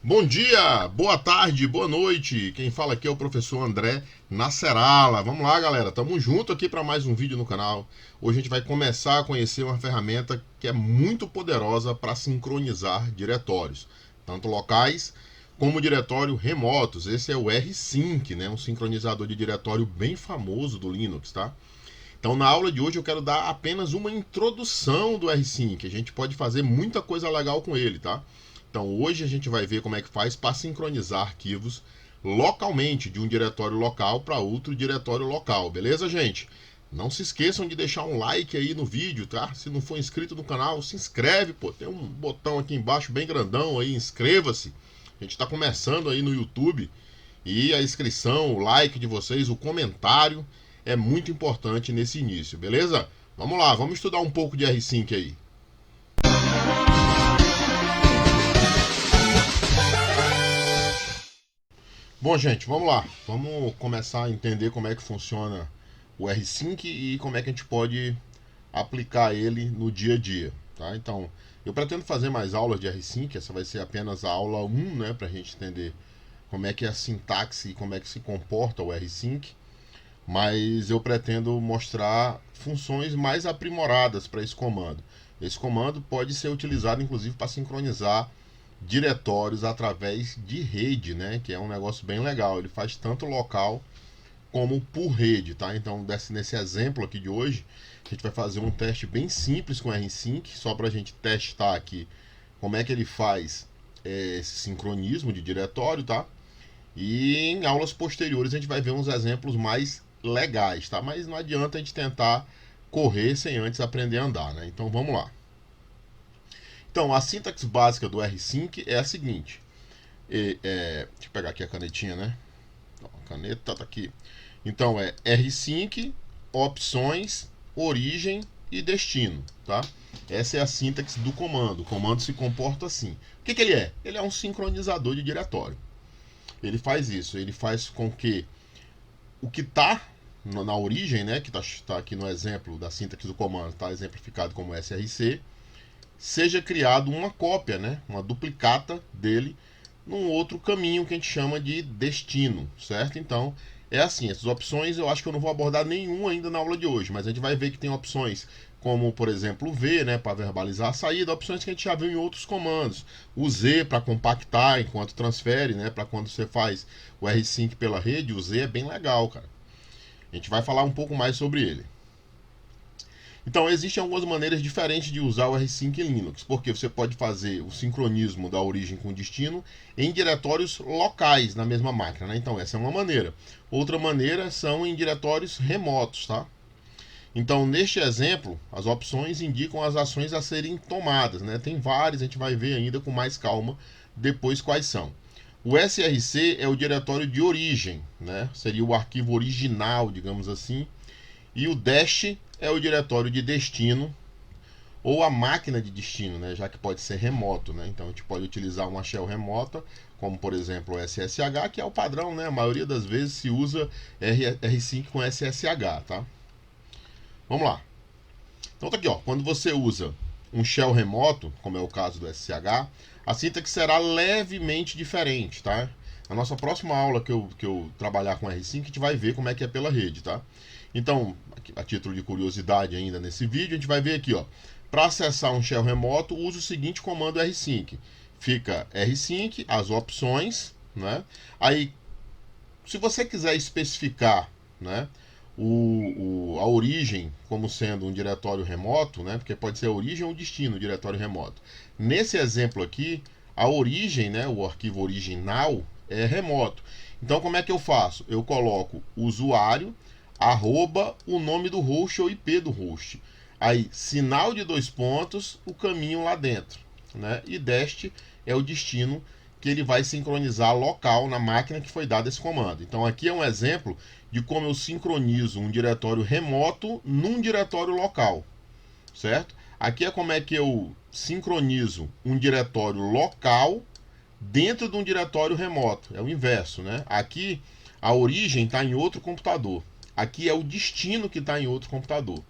Bom dia, boa tarde, boa noite. Quem fala aqui é o professor André Nascerala. Vamos lá, galera. Tamo junto aqui para mais um vídeo no canal. Hoje a gente vai começar a conhecer uma ferramenta que é muito poderosa para sincronizar diretórios, tanto locais como diretório remotos. Esse é o rsync, né? Um sincronizador de diretório bem famoso do Linux, tá? Então, na aula de hoje eu quero dar apenas uma introdução do rsync. A gente pode fazer muita coisa legal com ele, tá? Então, hoje a gente vai ver como é que faz para sincronizar arquivos localmente, de um diretório local para outro diretório local, beleza, gente? Não se esqueçam de deixar um like aí no vídeo, tá? Se não for inscrito no canal, se inscreve, pô. Tem um botão aqui embaixo bem grandão aí, inscreva-se. A gente está começando aí no YouTube e a inscrição, o like de vocês, o comentário é muito importante nesse início, beleza? Vamos lá, vamos estudar um pouco de rsync aí. Bom, gente, vamos lá. Vamos começar a entender como é que funciona o rsync e como é que a gente pode aplicar ele no dia a dia, tá? Então, eu pretendo fazer mais aulas de rsync, essa vai ser apenas a aula 1, né, pra gente entender como é que é a sintaxe e como é que se comporta o rsync, mas eu pretendo mostrar funções mais aprimoradas para esse comando. Esse comando pode ser utilizado inclusive para sincronizar diretórios através de rede, né? Que é um negócio bem legal. Ele faz tanto local como por rede, tá? Então, nesse exemplo aqui de hoje, a gente vai fazer um teste bem simples com rsync, só para a gente testar aqui como é que ele faz esse sincronismo de diretório, tá? E em aulas posteriores a gente vai ver uns exemplos mais legais, tá? Mas não adianta a gente tentar correr sem antes aprender a andar, né? Então vamos lá. Então, a sintaxe básica do rsync é a seguinte. Deixa eu pegar aqui a canetinha, né? A caneta tá aqui. Então, é rsync, opções, origem e destino, tá? Essa é a sintaxe do comando. O comando se comporta assim. O que ele é? Ele é um sincronizador de diretório. Ele faz isso. Ele faz com que o que está na origem, né? Que está aqui no exemplo da sintaxe do comando, está exemplificado como src, seja criado uma cópia, né, uma duplicata dele num outro caminho que a gente chama de destino, certo? Então, é assim, essas opções eu acho que eu não vou abordar nenhum ainda na aula de hoje, mas a gente vai ver que tem opções como, por exemplo, o V, né, para verbalizar a saída, opções que a gente já viu em outros comandos. O Z para compactar enquanto transfere, né, para quando você faz o rsync pela rede, o Z é bem legal, cara. A gente vai falar um pouco mais sobre ele. Então, existem algumas maneiras diferentes de usar o rsync em Linux, porque você pode fazer o sincronismo da origem com o destino em diretórios locais na mesma máquina, né? Então, essa é uma maneira. Outra maneira são em diretórios remotos, tá? Então, neste exemplo, as opções indicam as ações a serem tomadas, né? Tem várias, a gente vai ver ainda com mais calma depois quais são. O src é o diretório de origem, né? Seria o arquivo original, digamos assim. E o dash é o diretório de destino ou a máquina de destino, né? Já que pode ser remoto, né? Então a gente pode utilizar uma shell remota, como por exemplo o SSH, que é o padrão, né? A maioria das vezes se usa rsync com SSH, tá? Vamos lá. Então tá aqui, ó. Quando você usa um shell remoto, como é o caso do SSH, a sintaxe será levemente diferente, tá? Na nossa próxima aula que eu trabalhar com rsync, a gente vai ver como é que é pela rede, tá? Então, a título de curiosidade ainda nesse vídeo, a gente vai ver aqui, ó. Para acessar um shell remoto, use o seguinte comando rsync. Fica rsync, as opções, né? Aí, se você quiser especificar, né, a origem como sendo um diretório remoto, né, porque pode ser a origem ou o destino, diretório remoto. Nesse exemplo aqui, a origem, né, o arquivo original é remoto. Então, como é que eu faço? Eu coloco usuário, arroba, o nome do host ou IP do host. Aí, sinal de 2 pontos, o caminho lá dentro, né? E deste é o destino que ele vai sincronizar local na máquina que foi dado esse comando. Então, aqui é um exemplo de como eu sincronizo um diretório remoto num diretório local, certo? Aqui é como é que eu sincronizo um diretório local dentro de um diretório remoto. É o inverso, né? Aqui a origem está em outro computador. Aqui é o destino que está em outro computador.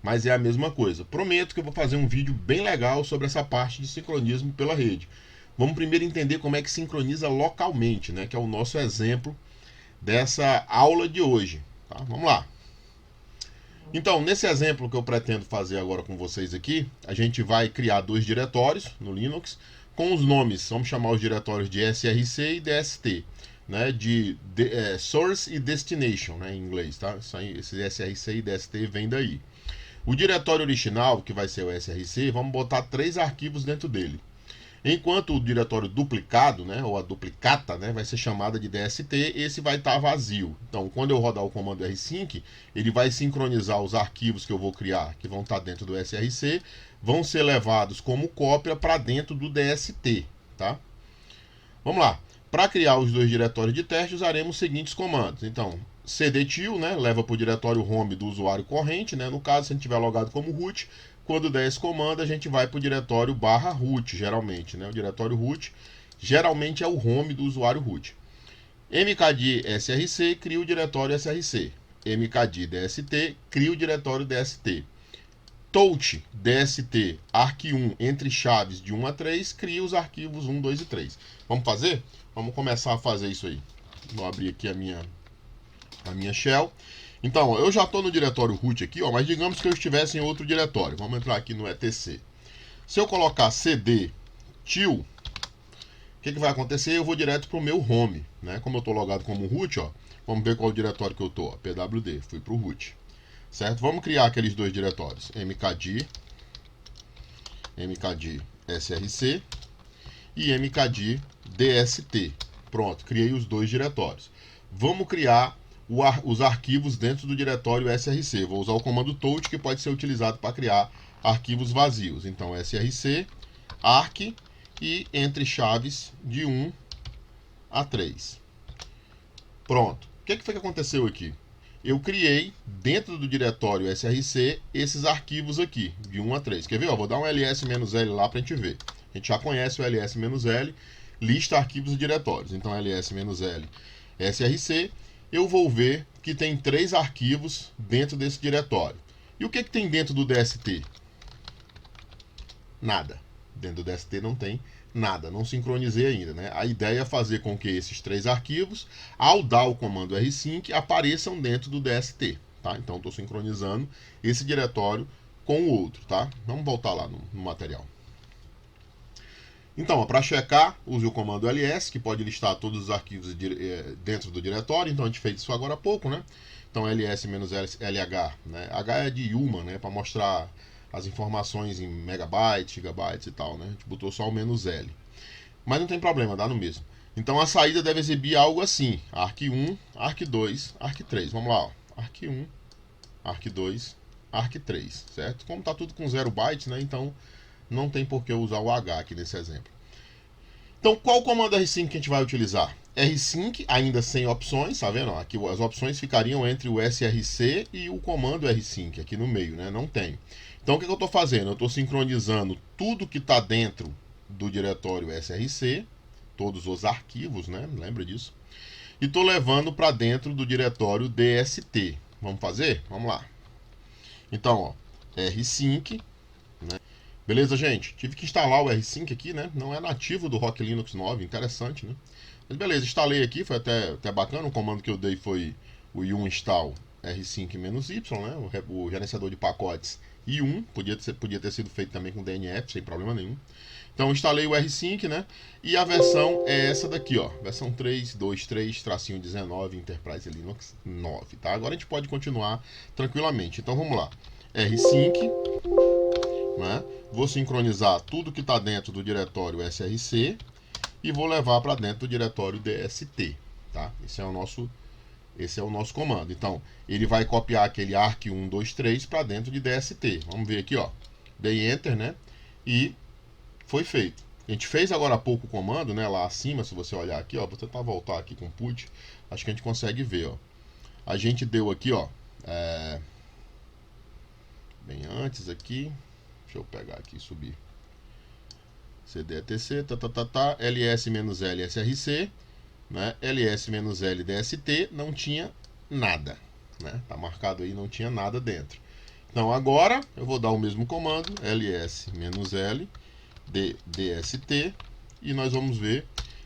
Mas é a mesma coisa. Prometo que eu vou fazer um vídeo bem legal sobre essa parte de sincronismo pela rede. Vamos primeiro entender como é que sincroniza localmente, né? Que é o nosso exemplo dessa aula de hoje. Tá? Vamos lá. Então, nesse exemplo que eu pretendo fazer agora com vocês aqui, a gente vai criar dois diretórios no Linux com os nomes, vamos chamar os diretórios de src e dst, né, de source e destination, né, em inglês, tá? Esse src e dst vem daí. O diretório original, que vai ser o src, vamos botar 3 arquivos dentro dele. Enquanto o diretório duplicado, né, ou a duplicata, né, vai ser chamada de DST, esse vai estar vazio. Então, quando eu rodar o comando rsync, ele vai sincronizar os arquivos que eu vou criar, que vão estar dentro do src, vão ser levados como cópia para dentro do DST. Tá? Vamos lá. Para criar os dois diretórios de teste, usaremos os seguintes comandos. Então, cdtil, né, leva para o diretório home do usuário corrente, né, no caso, se a gente tiver logado como root. Quando der esse comando, a gente vai para o diretório /root, geralmente. Né? O diretório root geralmente é o home do usuário root. mkd src cria o diretório src. mkd dst cria o diretório dst. touch dst arq1 entre chaves de 1 a 3 cria os arquivos 1, 2 e 3. Vamos fazer? Vamos começar a fazer isso aí. Vou abrir aqui a minha shell. Então, eu já estou no diretório root aqui, ó, mas digamos que eu estivesse em outro diretório. Vamos entrar aqui no etc. Se eu colocar cd til, o que vai acontecer? Eu vou direto para o meu home. Né? Como eu estou logado como root, ó, vamos ver qual diretório que eu estou. pwd, fui para o root. Certo? Vamos criar aqueles dois diretórios. mkd src e mkd dst. Pronto, criei os dois diretórios. Vamos criar os arquivos dentro do diretório src. Vou usar o comando touch, que pode ser utilizado para criar arquivos vazios. Então, src, arq e entre chaves de 1 a 3. Pronto. O que foi que aconteceu aqui? Eu criei dentro do diretório src esses arquivos aqui, de 1 a 3. Quer ver? Vou dar um ls-l lá para a gente ver. A gente já conhece o ls-l, lista arquivos e diretórios. Então, ls-l src, eu vou ver que tem 3 arquivos dentro desse diretório. E o que tem dentro do DST? Nada. Dentro do DST não tem nada, não sincronizei ainda. Né? A ideia é fazer com que esses 3 arquivos, ao dar o comando rsync, apareçam dentro do DST. Tá? Então, estou sincronizando esse diretório com o outro. Tá? Vamos voltar lá no material. Então, para checar, use o comando ls, que pode listar todos os arquivos dentro do diretório. Então, a gente fez isso agora há pouco, né? Então, ls-lh, né? H é de Yuma, né? Para mostrar as informações em megabytes, gigabytes e tal, né? A gente botou só o "-l". Mas não tem problema, dá no mesmo. Então, a saída deve exibir algo assim: arq1, arq2, arq3. Vamos lá, ó. arq1, arq2, arq3, certo? Como está tudo com 0 bytes, né? Então, não tem por que usar o H aqui nesse exemplo. Então, qual o comando rsync que a gente vai utilizar? rsync, ainda sem opções, tá vendo? Aqui as opções ficariam entre o src e o comando rsync, aqui no meio, né? Não tem. Então, o que eu estou fazendo? Eu estou sincronizando tudo que está dentro do diretório src, todos os arquivos, né? Lembra disso? E estou levando para dentro do diretório dst. Vamos fazer? Vamos lá. Então, ó, rsync, né? Beleza, gente? Tive que instalar o rsync aqui, né? Não é nativo do Rock Linux 9, interessante, né? Mas beleza, instalei aqui, foi até bacana. O comando que eu dei foi o yum install rsync-y, né? O gerenciador de pacotes i1, podia ter sido feito também com dnf, sem problema nenhum. Então, instalei o rsync, né? E a versão é essa daqui, ó. Versão 3.2.3/19 Enterprise Linux 9, tá? Agora a gente pode continuar tranquilamente. Então, vamos lá. rsync, né? Vou sincronizar tudo que está dentro do diretório src e vou levar para dentro do diretório dst. Tá? Esse é o nosso comando. Então, ele vai copiar aquele arq1, 2, 3 para dentro de dst. Vamos ver aqui, ó. Dei enter, né? E foi feito. A gente fez agora há pouco o comando, né? Lá acima, se você olhar aqui, ó. Vou tentar voltar aqui com put. Acho que a gente consegue ver, ó. A gente deu aqui, ó. Bem antes aqui. Deixa eu pegar aqui e subir. cd etc, ls-l src, né? ls-l dst, não tinha nada, né? Tá marcado aí, não tinha nada dentro. Então agora eu vou dar o mesmo comando, ls-l dst, e nós vamos ver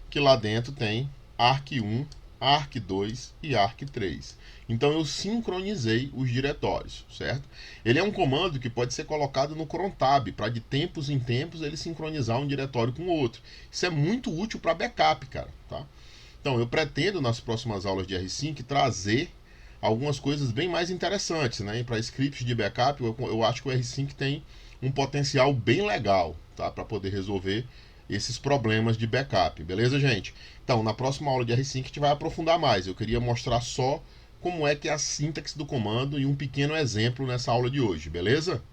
que lá dentro tem ARC1, ARC2 e ARC3. Então eu sincronizei os diretórios, certo? Ele é um comando que pode ser colocado no crontab, para de tempos em tempos ele sincronizar um diretório com o outro. Isso é muito útil para backup, cara, tá? Então eu pretendo nas próximas aulas de R5 trazer algumas coisas bem mais interessantes, né? Para scripts de backup, eu acho que o R5 tem um potencial bem legal, tá? Para poder resolver esses problemas de backup, beleza, gente? Então, na próxima aula de R5 a gente vai aprofundar mais. Eu queria mostrar só como é que é a sintaxe do comando e um pequeno exemplo nessa aula de hoje, beleza?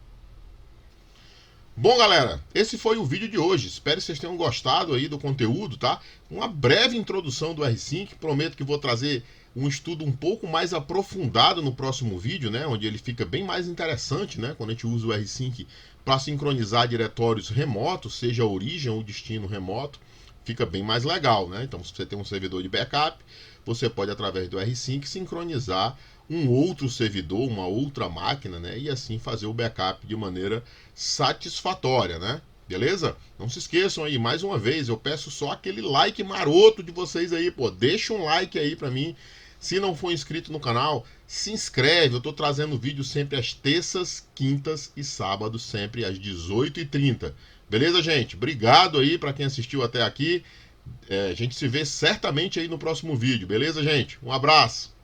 Bom, galera, esse foi o vídeo de hoje. Espero que vocês tenham gostado aí do conteúdo, tá? Uma breve introdução do R5. Prometo que vou trazer um estudo um pouco mais aprofundado no próximo vídeo, né? Onde ele fica bem mais interessante, né? Quando a gente usa o R5 para sincronizar diretórios remotos, seja a origem ou destino remoto, fica bem mais legal, né? Então, se você tem um servidor de backup, você pode, através do R5, sincronizar um outro servidor, uma outra máquina, né? E assim fazer o backup de maneira satisfatória, né? Beleza? Não se esqueçam aí, mais uma vez, eu peço só aquele like maroto de vocês aí, pô. Deixa um like aí pra mim. Se não for inscrito no canal, se inscreve. Eu tô trazendo vídeo sempre às terças, quintas e sábados, sempre às 18h30. Beleza, gente? Obrigado aí pra quem assistiu até aqui. A gente se vê certamente aí no próximo vídeo. Beleza, gente? Um abraço.